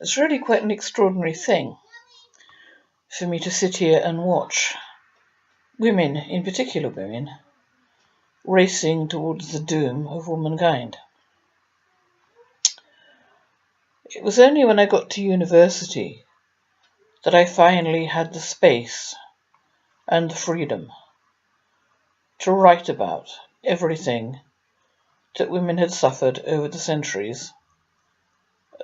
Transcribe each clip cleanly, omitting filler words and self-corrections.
It's really quite an extraordinary thing for me to sit here and watch women, in particular women, racing towards the doom of womankind. It was only when I got to university that I finally had the space and the freedom to write about everything that women had suffered over the centuries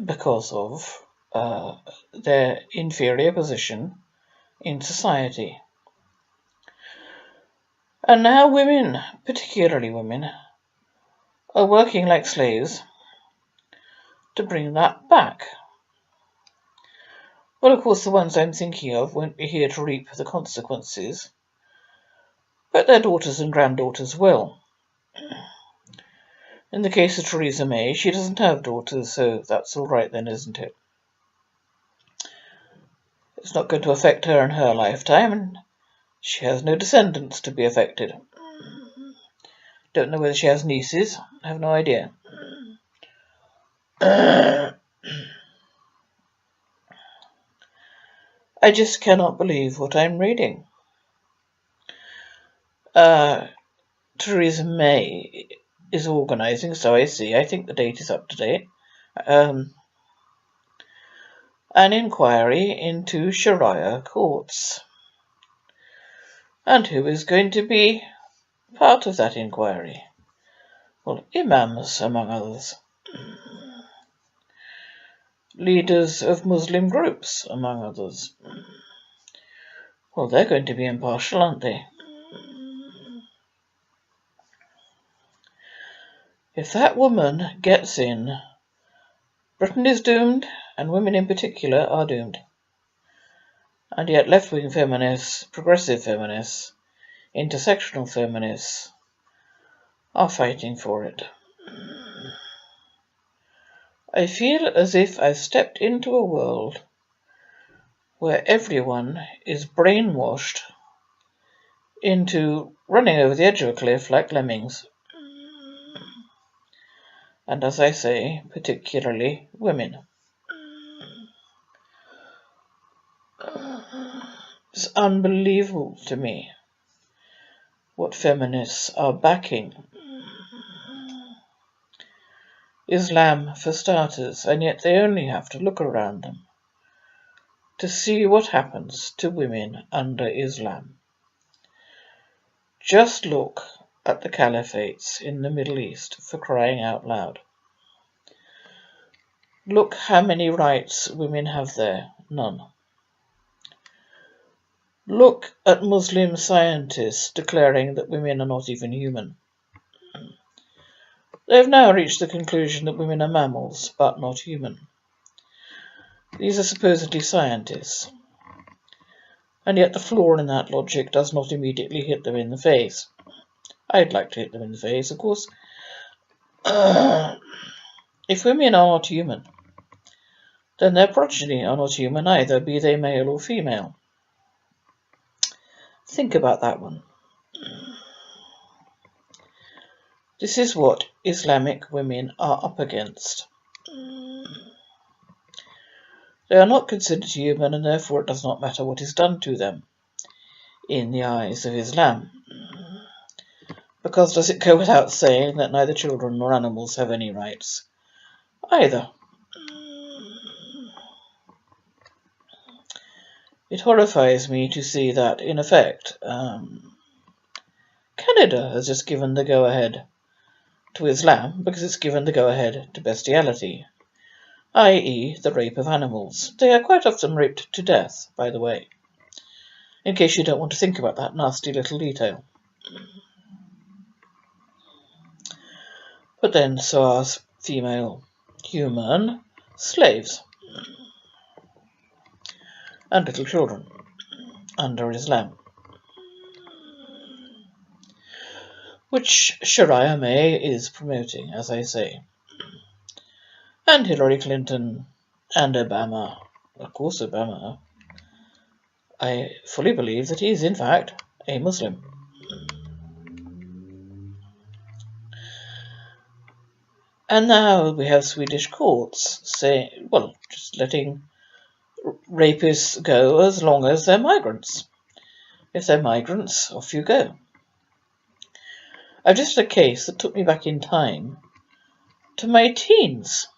because of their inferior position in society. And now women, particularly women, are working like slaves to bring that back. Well, of course, the ones I'm thinking of won't be here to reap the consequences, but their daughters and granddaughters will. In the case of Theresa May, she doesn't have daughters, so that's all right then, isn't it? It's not going to affect her in her lifetime, and she has no descendants to be affected. Don't know whether she has nieces. I have no idea. I just cannot believe what I'm reading. Theresa May is organising, so I see. I think the date is up to date. An inquiry into Sharia courts. And who is going to be part of that inquiry? Well, imams, among others. Leaders of Muslim groups, among others. Well, they're going to be impartial, aren't they? If that woman gets in, Britain is doomed, and women in particular are doomed. And yet left-wing feminists, progressive feminists, intersectional feminists are fighting for it. I feel as if I've stepped into a world where everyone is brainwashed into running over the edge of a cliff like lemmings. And as I say, particularly women. It's unbelievable to me what feminists are backing. Islam for starters, and yet they only have to look around them to see what happens to women under Islam. Just look at the caliphates in the Middle East, for crying out loud. Look how many rights women have there. None. Look at Muslim scientists declaring that women are not even human. They have now reached the conclusion that women are mammals, but not human. These are supposedly scientists. And yet the flaw in that logic does not immediately hit them in the face. I'd like to hit them in the face, of course. If women are not human, then their progeny are not human either, be they male or female. Think about that one. This is what Islamic women are up against. They are not considered human, and therefore it does not matter what is done to them in the eyes of Islam. Because does it go without saying that neither children nor animals have any rights either? It horrifies me to see that, in effect, Canada has just given the go-ahead to Islam because it's given the go-ahead to bestiality, i.e. the rape of animals. They are quite often raped to death, by the way, in case you don't want to think about that nasty little detail. But then so are female human slaves and little children under Islam, which Sharia May is promoting, as I say. And Hillary Clinton and Obama, of course Obama, I fully believe that he is in fact a Muslim. And now we have Swedish courts saying, well, just letting rapists go as long as they're migrants. If they're migrants, off you go. I've just had a case that took me back in time to my teens.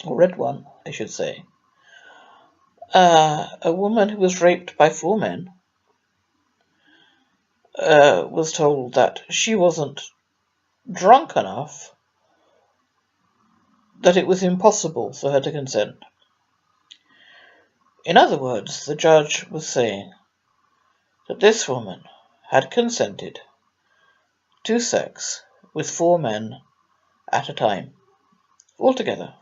Or read one, I should say. A woman who was raped by 4 men was told that she wasn't drunk enough, that it was impossible for her to consent. In other words, the judge was saying that this woman had consented to sex with 4 men at a time, altogether.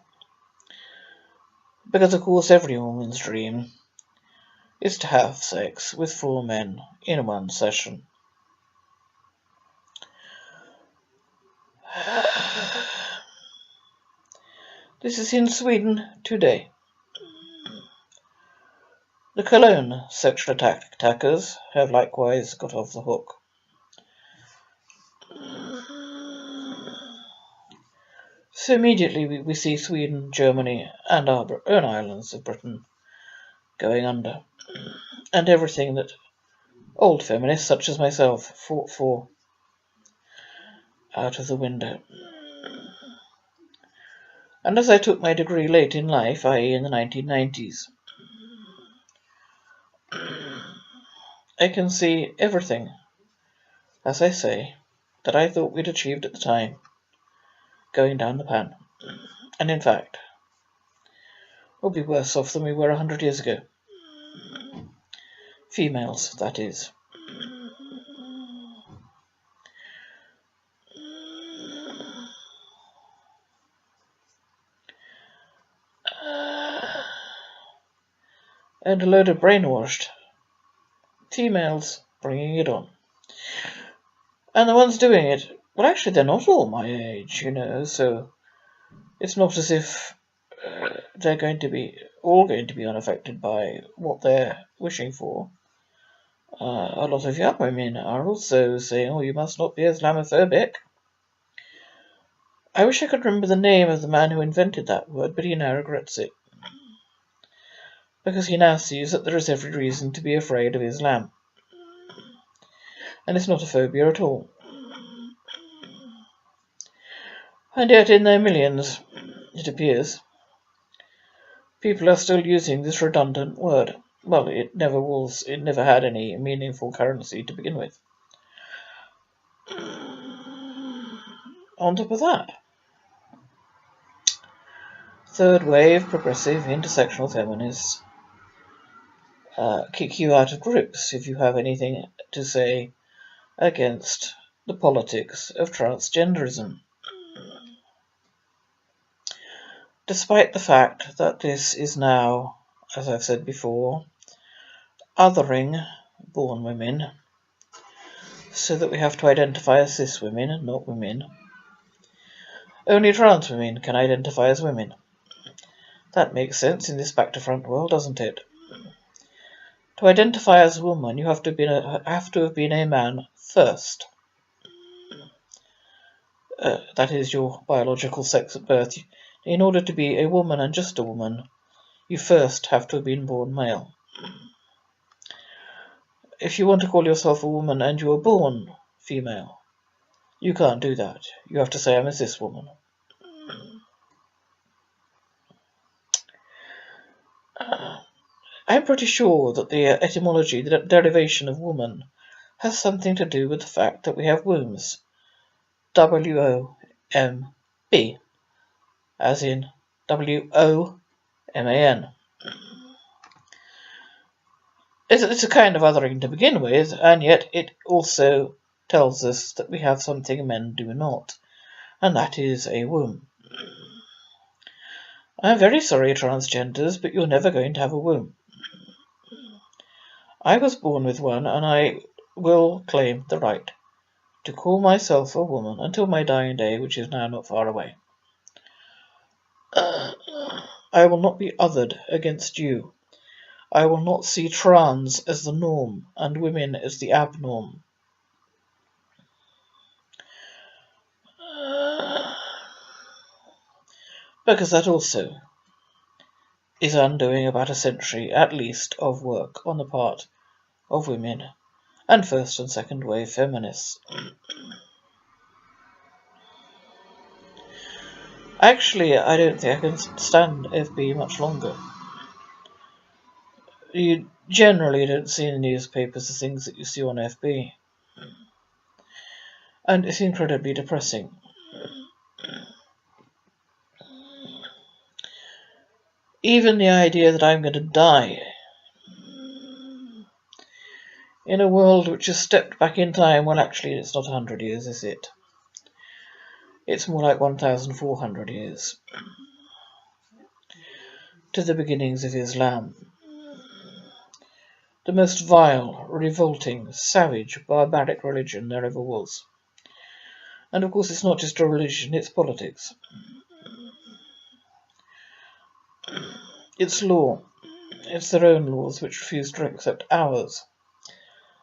Because, of course, every woman's dream is to have sex with 4 men in one session. This is in Sweden today. The Cologne sexual attackers have likewise got off the hook. So immediately we see Sweden, Germany, and our own islands of Britain going under, and everything that old feminists such as myself fought for out of the window. And as I took my degree late in life, i.e. in the 1990s, I can see everything, as I say, that I thought we'd achieved at the time, going down the pan. And in fact, we'll be worse off than we were 100 years ago. Females, that is. And a load of brainwashed females bringing it on. And the ones doing it, well, actually, they're not all my age, so it's not as if they're all going to be unaffected by what they're wishing for. A lot of young women are also saying, oh, you must not be Islamophobic. I wish I could remember the name of the man who invented that word, but he now regrets it, because he now sees that there is every reason to be afraid of Islam. And it's not a phobia at all. And yet in their millions, it appears, people are still using this redundant word. Well, it never had any meaningful currency to begin with. On top of that, third wave progressive intersectional feminists kick you out of groups if you have anything to say against the politics of transgenderism. Despite the fact that this is now, as I've said before, othering born women, so that we have to identify as cis women and not women. Only trans women can identify as women. That makes sense in this back-to-front world, doesn't it? To identify as a woman, you have to have been a man first. That is your biological sex at birth. In order to be a woman and just a woman, you first have to have been born male. If you want to call yourself a woman and you were born female, you can't do that. You have to say, I'm a cis woman. I'm pretty sure that the etymology, the derivation of woman, has something to do with the fact that we have wombs. W-O-M-B, as in W-O-M-A-N. It's a kind of othering to begin with, and yet it also tells us that we have something men do not, and that is a womb. I'm very sorry, transgenders, but you're never going to have a womb. I was born with one, and I will claim the right to call myself a woman until my dying day, which is now not far away. I will not be othered against you. I will not see trans as the norm and women as the abnorm. because that also is undoing about a century at least of work on the part of women and first and second wave feminists. Actually, I don't think I can stand FB much longer. You generally don't see in the newspapers the things that you see on FB. And it's incredibly depressing. Even the idea that I'm going to die in a world which has stepped back in time, well, actually, it's not 100 years, is it? It's more like 1,400 years to the beginnings of Islam. The most vile, revolting, savage, barbaric religion there ever was. And of course, it's not just a religion, it's politics. It's law. It's their own laws which refuse to accept ours,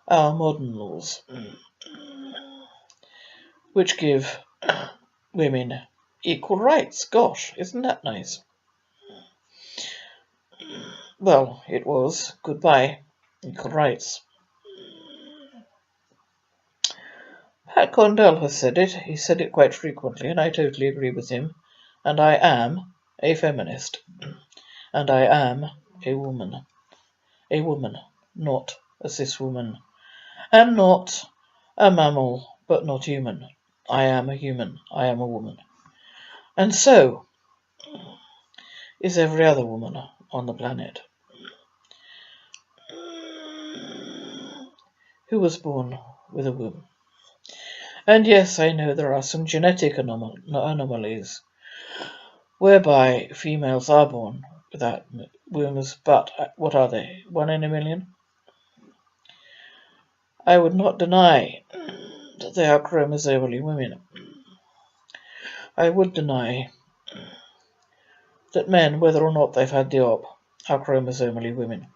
our modern laws, which give women equal rights. Gosh, isn't that nice? Well, it was. Goodbye. Equal rights. Pat Condell has said it. He said it quite frequently, and I totally agree with him. And I am a feminist. And I am a woman. A woman, not a cis woman. And not a mammal, but not human. I am a human. I am a woman. And so is every other woman on the planet who was born with a womb. And yes, I know there are some genetic anomalies whereby females are born without wombs, but what are they? 1 in a million? I would not deny that they are chromosomally women. I would deny that men, whether or not they've had the op, are chromosomally women.